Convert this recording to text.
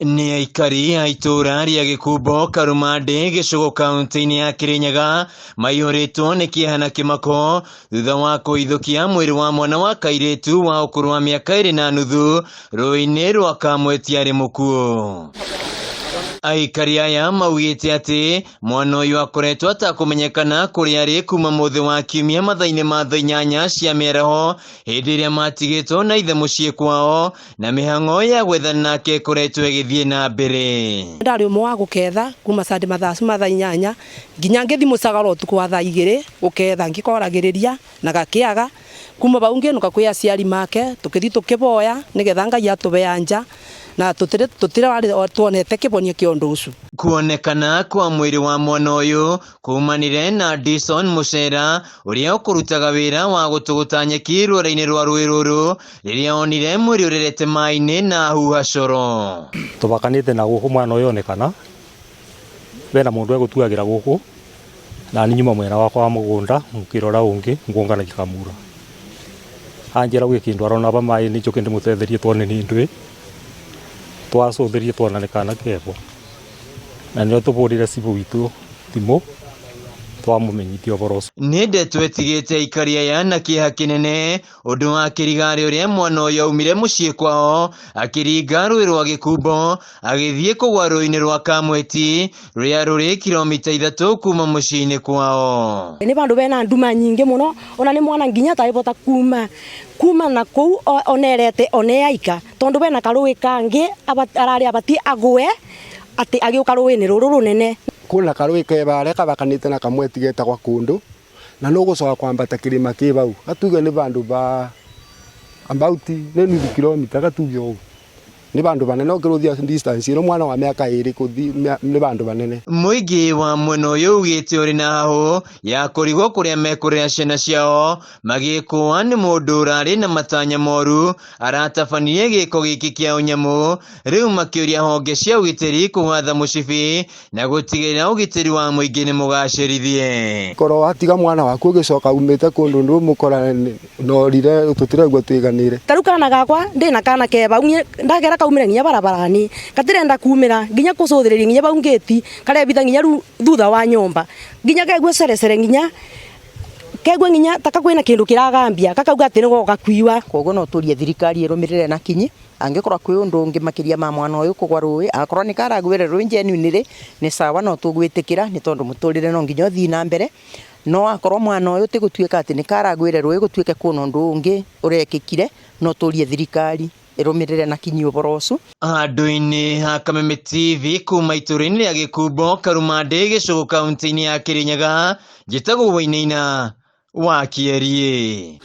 Nĩ aikari a itũra rĩa Gĩkumbo Karumande gĩcigo kaunti-inĩ ya Kirinyaga maihũrĩtwo nĩ kĩeha na kĩmako thutha wa kũhithũkia mwĩrĩ wa mwana wa kairĩtu wa ũkũrũ wa mĩaka 2.5 rũĩ-inĩ rwa Kamweti arĩ mũkuũ. Aikari aya maugĩte atĩ mwana ũyũ akoretwo atakũmenyekana kũrĩa arĩ kuma mũthĩ wa kiumia mathaa-inĩ ma thaa 8 cia mĩaraho hĩndĩ ĩrĩa matigĩtwo na ithe mũciĩ kwao, na mĩhang'o ya gwethana nake ĩkoretwo ĩgĩthiĩ na mbere. Ndarĩ ũmwe wa gũketha kuma sande mathaa 8 nginya ngĩthi mũcagara ũtukũ wa thaa 2 gũketha ngĩkoragĩrĩria na gakĩaga. Kuma bau ngĩnuka kwĩ aciari make tũkĩthi tũkĩboya nĩgetha Ngai atũbea nja na tutire tuonete kĩbonia kĩa ũndũ ũcio. Kuonekana kwa mwĩrĩ wa mwana ũyũ kumanire na Dison Mucera ũrĩa ũkũrutaga wĩra wa gũtũgũta nyeki rũũĩ-inĩ rwa rũĩ rũrũ rĩrĩa onire mwĩrĩ ũrerete maĩ-inĩ na huha coro. Tũbakanĩte na gũkũ mwana ũyũ onekana bena mũndũ egũtuagĩra gũkũ na ni nyuma mwena wakwa wa mũgũnda mũkĩrora ũngĩ ngũngana gĩkamura anjĩra gwĩ kĩndũ arona ba maĩ-inĩ njoke ndĩmũtetherie tuone nĩ ndũĩ twacũthĩrie tuona nĩ kana kegwa na nĩo tũbũrire cibũ witũ thimũ twamũmenyithia ũboro ũcio. Nĩ ndeto etigĩte aikari aya na kĩeha kĩnene ũndũ wa kĩrigarĩ ũrĩa mwana ũyũ aumire mũciĩ kwao akĩringa rũĩ rwa Gĩkumbo agĩthiĩ kũgwa rũĩ-inĩ rwa Kamweti rũrĩa rũrĩ kilomita 3 kuma mũciĩ-inĩ kwao. Nĩ bandu bena nduma nyingĩ mũno, ona nĩ mwana nginya taibota kuma na kũu onerete oneaika tondu bena karũĩ kangĩ ararĩ abati agwe atĩ agĩũka rũĩ-inĩ rũrũ rũnene. Kuna karũĩ kebare kabakanĩte na Kamweti getagwa Kundu na no gũcoka kwambata kĩrĩma kĩ bau gatuge nĩ bandu ba about nĩ nuthu kilomita gatuge ũguo nĩ bandu banene ũkĩrũthia distance ĩno mwana wa mĩaka 2 kuthi nĩ bandu banene. Mũingĩ wa mwena ũyũ ugĩte ũrĩ na hahũ ya kũrigwo kũrĩa mekũrĩa ciana ciao magĩkũa nĩ mũndũ ũrarĩ na matanya moru aratabanirie gĩko gĩkĩ kĩa ũnyamũ, rĩu makĩũria honge cia ũgitĩri kũgatha mũcibi na gũtigĩrĩra ũgitĩri wa mũingĩ nĩ mũgacĩrithie. Korwo atiga mwana waku ũgĩcoka umĩte kũndũ ndũmũkora norire tũtiregua twĩganĩre. Tarĩu kana gakwa ndĩna kana keba ndagera kaumire nginya barabarani gatirenda kumira nginya kucũthĩrĩria nginya bau ngĩti karebitha nginya thutha wa nyomba nginya kegwe cerecere nginya kegwe nginya taka kwĩna kĩndũ kĩragambia kakauga atĩ nĩgo gakuiwa. Koguo no tũrie thirikari ĩrũmĩrĩre na kinyi angĩkorwo kwĩ ũndũ ũngĩ makĩria ma mwana ũyũ kũgwa rũĩ akorwo nĩ karagwĩre rũĩ genuinely nĩ sawa no tũgwĩtĩkĩra nĩ tondũ mũtũrĩre no nginya ũthiĩ na mbere, no akorwo mwana ũyũ tigũtuĩka atĩ nĩ karagwĩre rũĩ gũtuĩke kwĩna ũndũ ũngĩ ũrekĩkire no tũrie thirikari ĩrũmĩrĩre na kinyi ũboro ũcio. Handũ-inĩ ha Kameme TV kuma itũra-inĩ rĩa Gĩkumbo Karumande gĩcigo kaunti-inĩ ya Kirinyaga, njĩtagwo Wainaina wa Kĩerie.